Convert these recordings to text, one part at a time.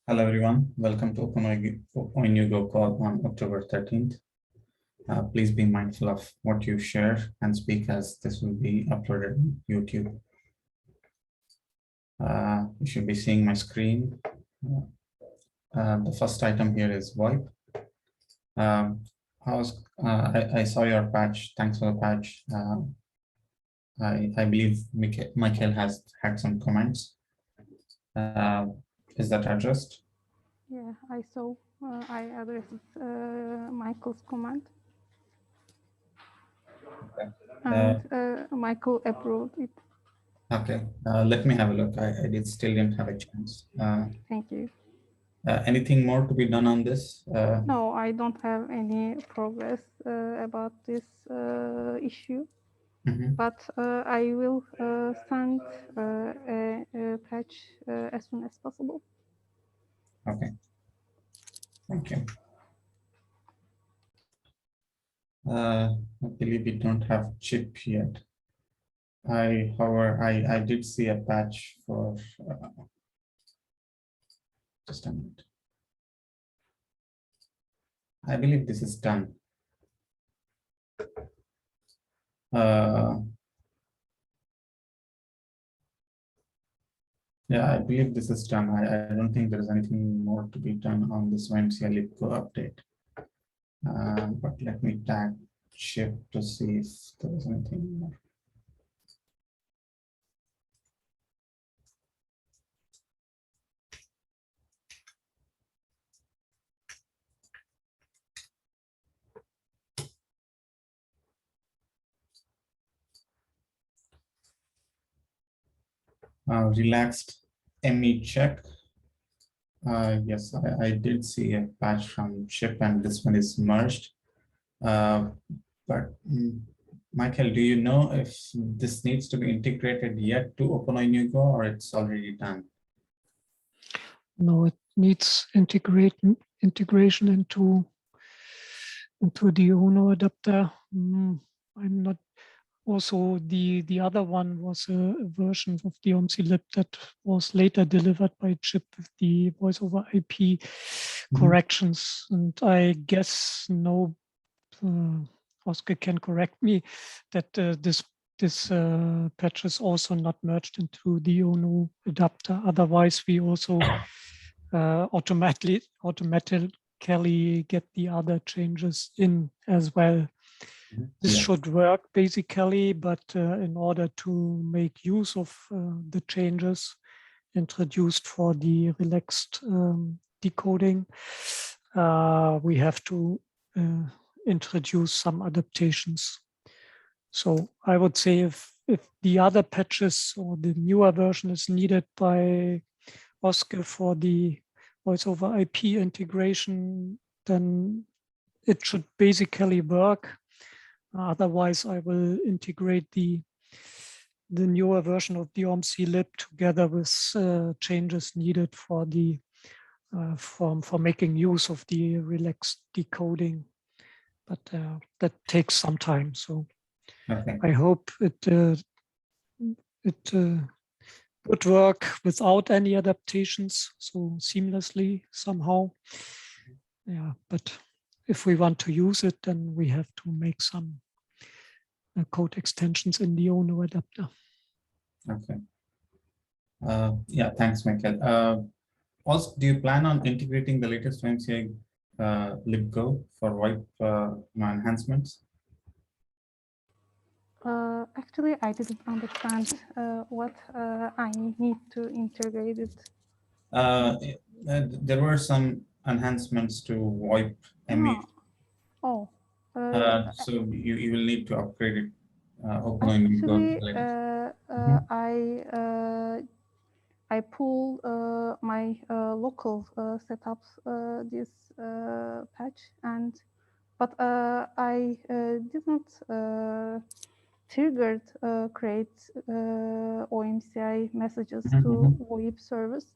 Hello, everyone. Welcome to OpenONU Go call on October 13th. Please be mindful of what you share and speak, as this will be uploaded on YouTube. You should be seeing my screen. The first item here is VoIP. I saw your patch. Thanks for the patch. I believe Michael has had some comments. Is that addressed? Yeah, I saw. I addressed Michael's comment, Okay. and Michael approved it. Okay, let me have a look. I still didn't have a chance. Thank you. Anything more to be done on this? No, I don't have any progress about this issue, but I will send a patch as soon as possible. Okay, thank you. I believe we don't have chip yet. However, I did see a patch for just a minute. I believe this is done. Yeah, I believe this is done. I don't think there is anything more to be done on this OMCI libgo update. But let me tag chip to see if there is anything more. Relaxed ME check. Yes, I did see a patch from chip, and this one is merged. But Michael, do you know if this needs to be integrated yet to OpenONU Go, or it's already done? No, it needs integration into the ONU adapter. I'm not. Also, the other one was a version of the OMC lib that was later delivered by chip with the voice over IP corrections. And I guess Oscar can correct me that this patch is also not merged into the ONU adapter. Otherwise, we also automatically get the other changes in as well. This should work basically, but in order to make use of the changes introduced for the relaxed decoding, we have to introduce some adaptations. So I would say if the other patches or the newer version is needed by Oscar for the voice over IP integration, then it should basically work. Otherwise, I will integrate the newer version of the OMC lib together with changes needed for the for making use of the relaxed decoding. But that takes some time. So I hope it would work without any adaptations, so seamlessly somehow. Yeah, but if we want to use it, then we have to make some code extensions in the ONU adapter. Okay. Yeah, thanks, Michael. Also, do you plan on integrating the latest OMCI libgo for VoIP enhancements? Actually, I didn't understand what I need to integrate it. There were some enhancements to VoIP ME. Oh. So you will need to upgrade it. Actually, I pull my local setups this patch, but I didn't triggered create OMCI messages to VoIP service,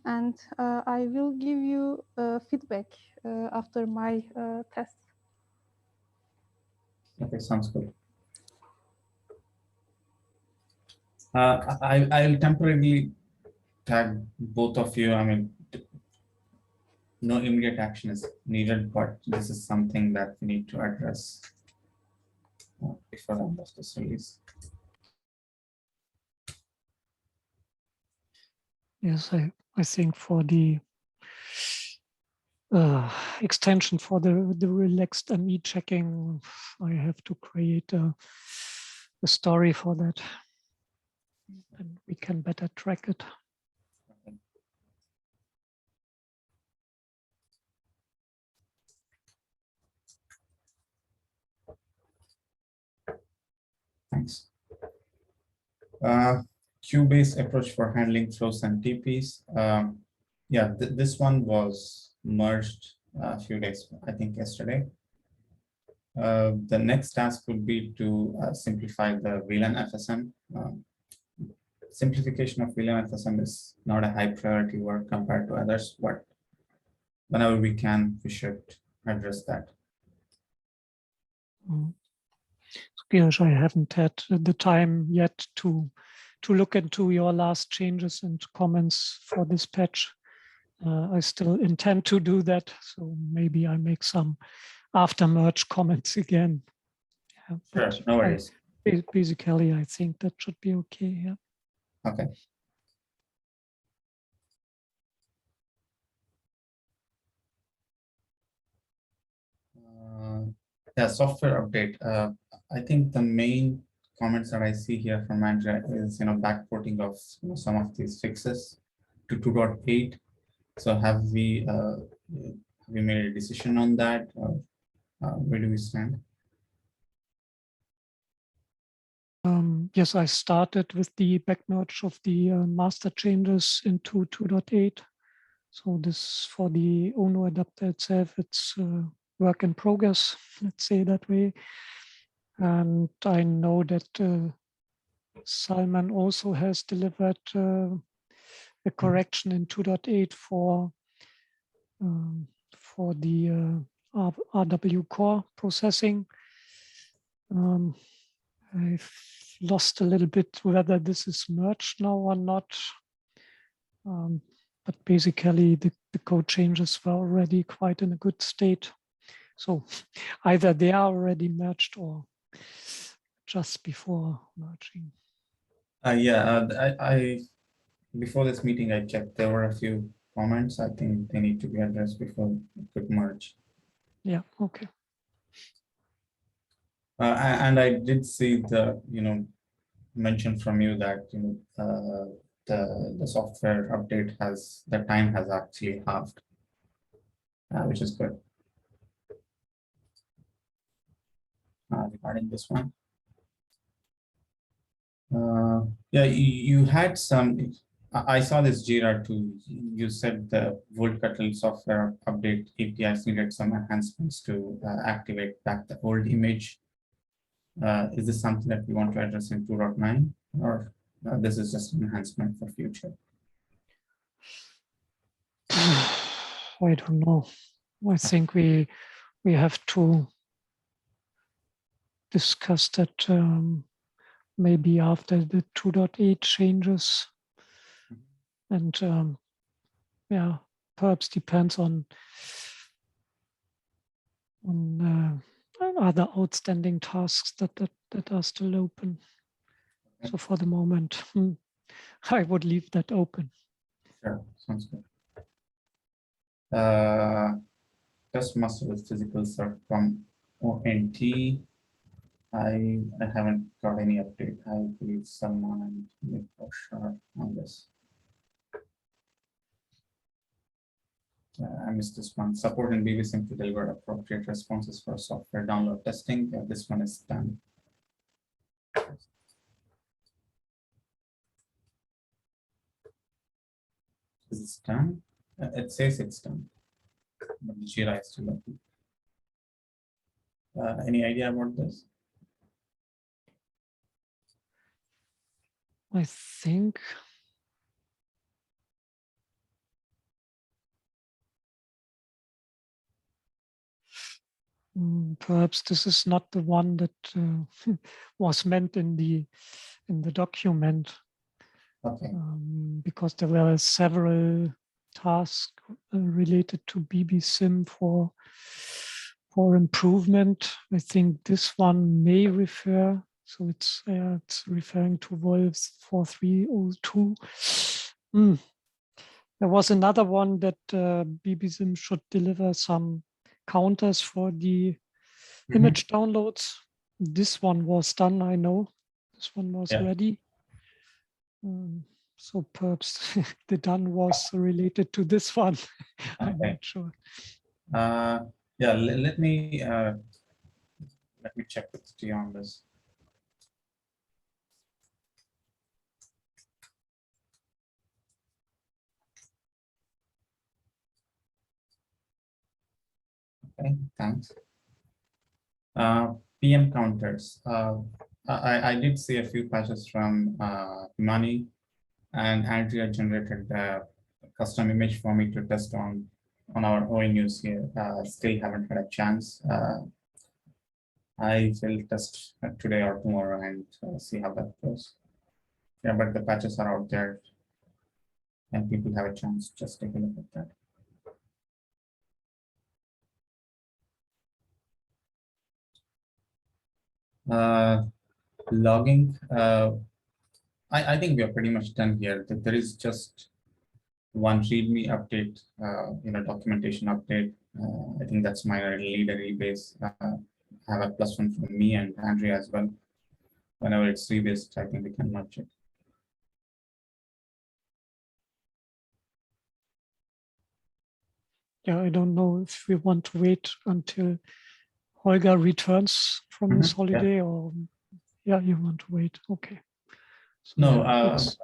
and I will give you feedback after my test. Okay, sounds good. I'll temporarily tag both of you. I mean, no immediate action is needed, but this is something that we need to address before the end of this release. Yes, I think for the extension for the relaxed ME checking, I have to create a story for that, and we can better track it. Thanks. Queue-based approach for handling flows and TPs. Yeah, this one was merged a few days, I think yesterday. The next task would be to simplify the VLAN FSM. Simplification of VLAN FSM is not a high priority work compared to others, but whenever we can, we should address that. Girish, I haven't had the time yet to look into your last changes and comments for this patch. I still intend to do that, so maybe I make some after merge comments again. Yeah, sure, no worries. Basically, I think that should be okay. Yeah. Okay. Yeah, software update. I think the main comments that I see here from Andrea is backporting of some of these fixes to 2.8. So have we made a decision on that? Where do we stand? Yes, I started with the back merge of the master changes into 2.8. So this for the ONU adapter itself, it's work in progress, let's say that way. And I know that Salman also has delivered a correction in 2.8 for the RW core processing. I've lost a little bit whether this is merged now or not. But basically the code changes were already quite in a good state. So either they are already merged or just before merging. Yeah, I before this meeting, I checked. There were a few comments. I think they need to be addressed before it could merge. Yeah. Okay. And I did see the mention from you that the software update the time has actually halved, which is good. Regarding this one, yeah, you had some. I saw this Jira too. You said the Volt-Cuttle software update APIs needed some enhancements to activate back the old image. Is this something that we want to address in 2.9, or this is just an enhancement for future? I don't know. I think we have to discuss that maybe after the 2.8 changes. And yeah, perhaps depends on other outstanding tasks that are still open. Okay. So for the moment, I would leave that open. Sure, sounds good. Test master with physical cert from ONT. I haven't got any update. I believe someone and for sure on this. I missed this one. Support in BBSIM to deliver appropriate responses for software download testing. Yeah, this one is done. Is it done? It says it's done, but the Jira is still open. Any idea about this? I think perhaps this is not the one that was meant in the document. Okay. Because there were several task related to BBSIM for improvement. I think this one may refer, so it's referring to Wolves 4302. There was another one that BBSIM should deliver some counters for the image downloads. This one was done, I know. This one was ready. So perhaps the done was related to this one. I'm not sure. Yeah, let me check with you on this. Okay, thanks. PM counters. I did see a few patches from Money, and Andrea generated a custom image for me to test on our ONUs here. Still haven't had a chance. I will test today or tomorrow and see how that goes. Yeah, but the patches are out there, and people have a chance. Just take a look at that. Logging. I think we are pretty much done here. There is just one README update, documentation update. I think that's my leader rebase. Have a +1 from me and Andrea as well. Whenever it's rebased, I think we can merge it. Yeah, I don't know if we want to wait until Holger returns from his holiday, or you want to wait. Okay. So no,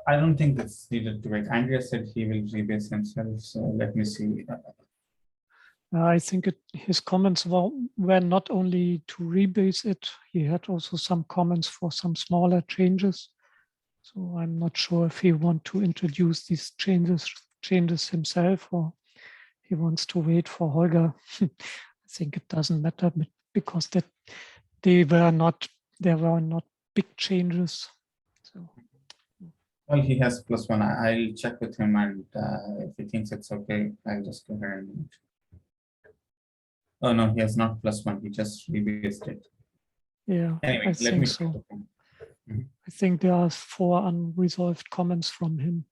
I don't think that's needed to wait. Andrea said he will rebase himself, so let me see. I think his comments were not only to rebase it, he had also some comments for some smaller changes. So I'm not sure if he wants to introduce these changes himself, or he wants to wait for Holger. I think it doesn't matter, because there were not big changes. So. Well, he has +1. I'll check with him, and if he thinks it's okay, I'll just go ahead and. Oh no, he has not +1. He just rebased it. Yeah, anyway, I think so. I think there are 4 unresolved comments from him.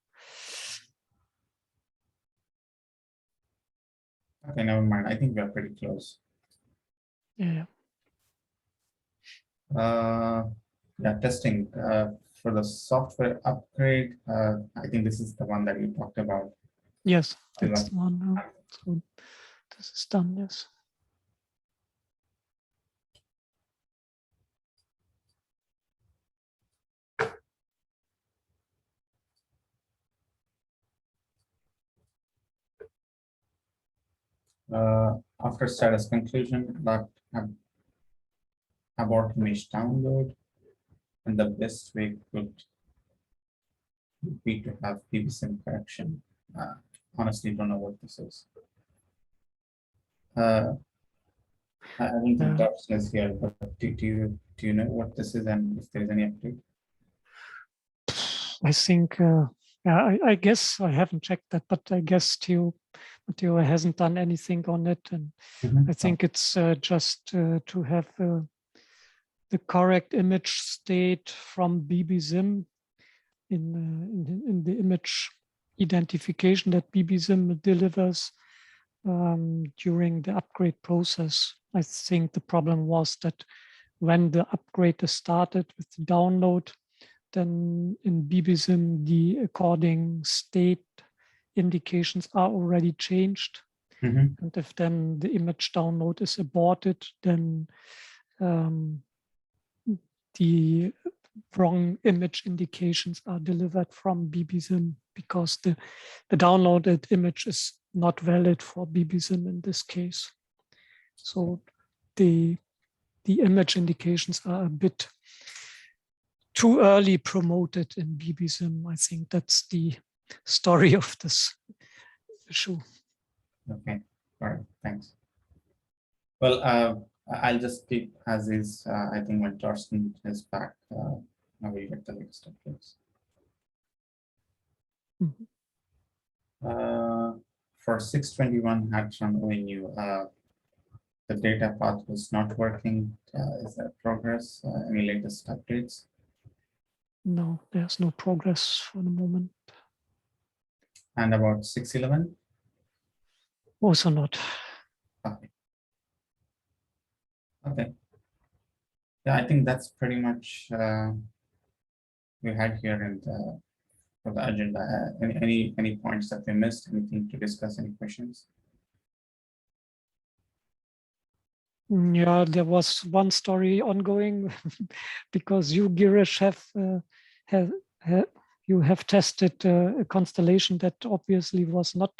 Okay, never mind. I think we are pretty close. Yeah. Testing for the software upgrade. I think this is the one that you talked about. Yes, that's the one. So this is done. Yes. After status conclusion, abort image download, and the best way could be to have PBSIM correction. Honestly, don't know what this is. I don't think Dawson is here, but do you know what this is and if there is any update? I think, I guess I haven't checked that, but I guess Matteo hasn't done anything on it, and I think it's just to have the correct image state from BBSIM in the image identification that BBSIM delivers during the upgrade process. I think the problem was that when the upgrade is started with the download, then in BBSIM, the according state indications are already changed. And if then the image download is aborted, then the wrong image indications are delivered from BBSIM, because the downloaded image is not valid for BBSIM in this case. So the image indications are a bit too early promoted in BBSIM. I think that's the story of this issue. Okay, all right, thanks. Well, I'll just keep as is. I think when Torsten is back, I will get the next updates. for 621 hatch on ONU, the data path was not working. Is there progress? Any latest updates? No, there's no progress for the moment. And about 611? Also not. Okay. Okay. Yeah, I think that's pretty much we had here in the for the agenda. Any points that we missed? Anything to discuss? Any questions? Yeah, there was one story ongoing because you, Girish, you have tested a constellation that obviously was not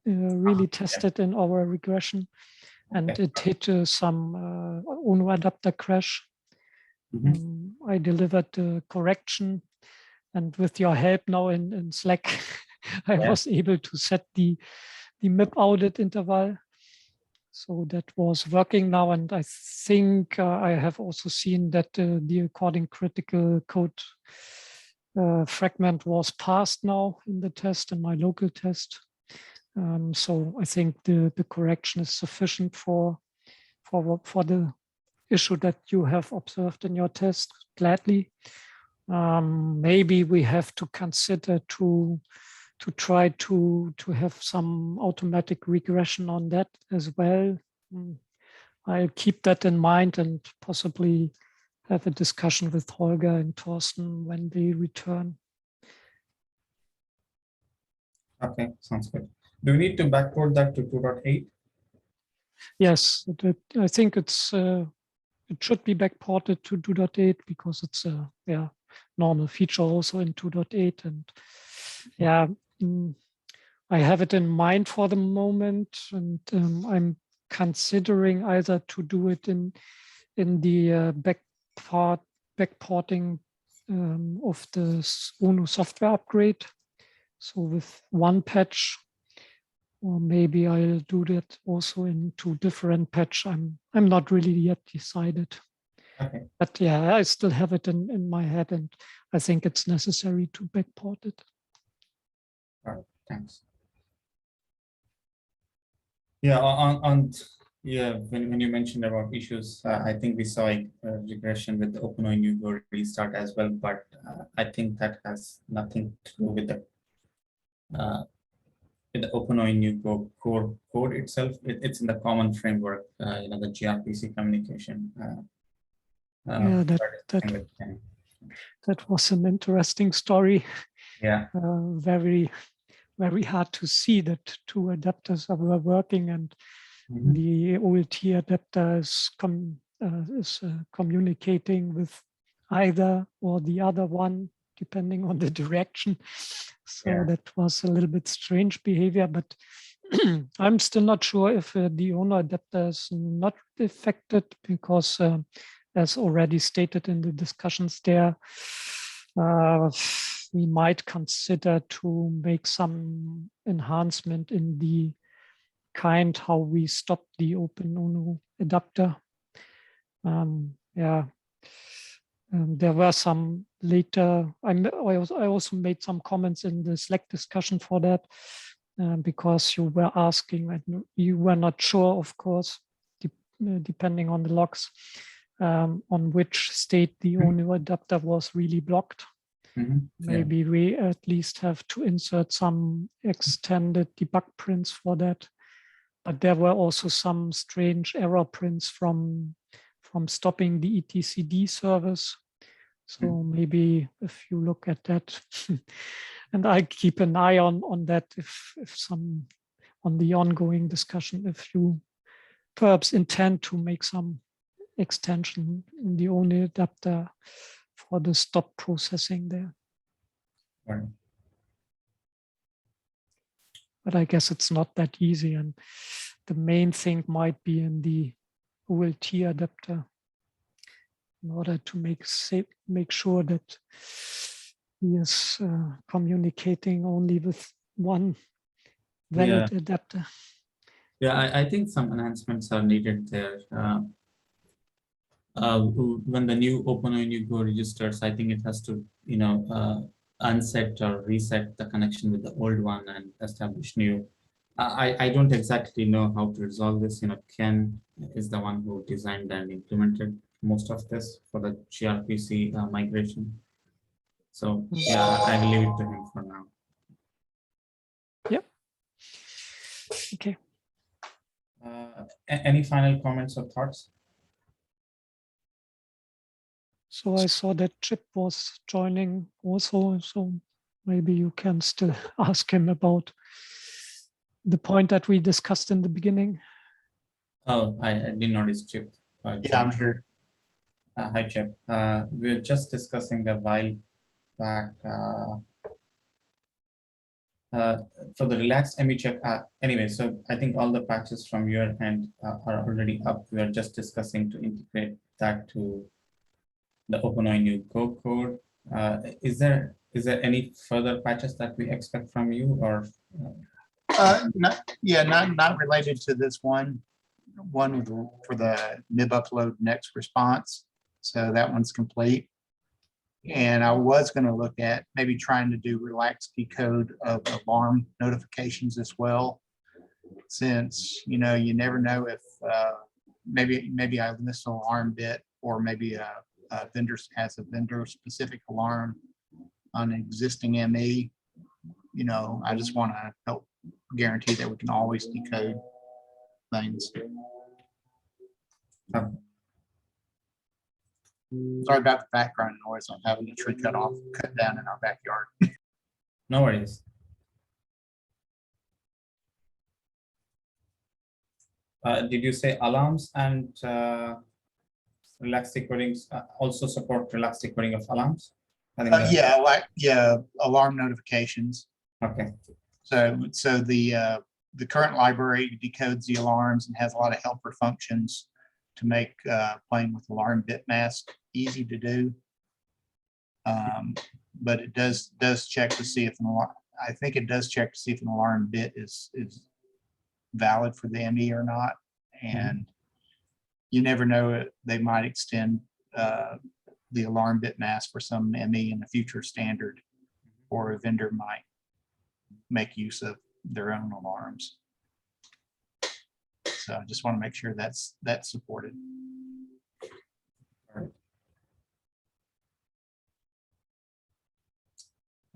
really tested in our regression, and it hit some ONU adapter crash. I delivered the correction, and with your help now in Slack, I was able to set the MIP audit interval. So that was working now, and I think I have also seen that the according critical code fragment was passed now in the test, in my local test. So I think the correction is sufficient for the issue that you have observed in your test, gladly. Maybe we have to consider to try to have some automatic regression on that as well. I'll keep that in mind and possibly have a discussion with Holger and Thorsten when they return. Okay, sounds good. Do we need to backport that to 2.8? Yes, I think it should be backported to 2.8 because it's a normal feature also in 2.8, and I have it in mind for the moment, and I'm considering either to do it in the backporting of the ONU software upgrade, so with one patch, or maybe I'll do that also in 2 different patch. I'm not really yet decided. Okay. But yeah, I still have it in my head, and I think it's necessary to backport it. All right, thanks. Yeah, when you mentioned about issues, I think we saw a regression with the OpenONU Go restart as well, but I think that has nothing to do with the OpenONU Go core code itself. It's in the common framework, the gRPC communication. Yeah, that was an interesting story. Yeah. Very, very hard to see that 2 adapters were working, and the OLT adapter is communicating with either or the other one, depending on the direction. So that was a little bit strange behavior, but I'm still not sure if the ONU adapter is not affected because as already stated in the discussions there, we might consider to make some enhancement in the kind how we stop the OpenONU adapter. There were some later, I also made some comments in the Slack discussion for that, because you were asking and you were not sure, of course, depending on the logs, on which state the ONU adapter was really blocked. Maybe we at least have to insert some extended debug prints for that. But there were also some strange error prints from stopping the etcd service. So maybe if you look at that, and I keep an eye on that, if some on the ongoing discussion, if you perhaps intend to make some extension in the ONU adapter for the stop processing there. Right. But I guess it's not that easy, and the main thing might be in the OLT adapter in order to make sure that he is communicating only with one valid adapter. Yeah, I think some enhancements are needed there. When the new OpenONU Go registers, I think it has to, unset or reset the connection with the old one and establish new I don't exactly know how to resolve this. Ken is the one who designed and implemented most of this for the gRPC migration. So yeah, I will leave it to him for now. Yep. Okay. Any final comments or thoughts? So I saw that Chip was joining also, so maybe you can still ask him about the point that we discussed in the beginning. Oh, I did notice Chip. Yeah, I'm here. Hi, Chip. We were just discussing a while back for the relaxed ME check. Anyway, so I think all the patches from your end are already up. We are just discussing to integrate that to the OpenONU Go code. Is there any further patches that we expect from you, or? Not related to this one. One for the nib upload next response. So that one's complete. And I was going to look at maybe trying to do relaxed decode of alarm notifications as well, since you never know if maybe I missed an alarm bit, or maybe a vendor has a vendor specific alarm on an existing ME. I just want to help guarantee that we can always decode things. Sorry about the background noise. I'm having a tree cut down in our backyard. No worries. Did you say alarms and relaxed decoding also support relaxed decoding of alarms? I think alarm notifications. Okay. So the current library decodes the alarms and has a lot of helper functions to make playing with alarm bit mask easy to do. But it does check to see if an alarm. I think it does check to see if an alarm bit is valid for the ME or not, and you never know, they might extend the alarm bit mask for some ME in the future standard, or a vendor might make use of their own alarms. So I just want to make sure that's supported.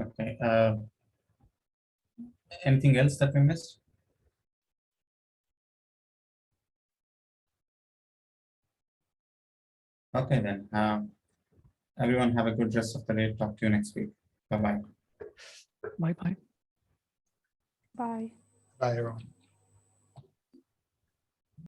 Okay. Anything else that we missed? Okay, then. Everyone have a good rest of the day. Talk to you next week. Bye-bye. Bye-bye. Bye. Bye, everyone.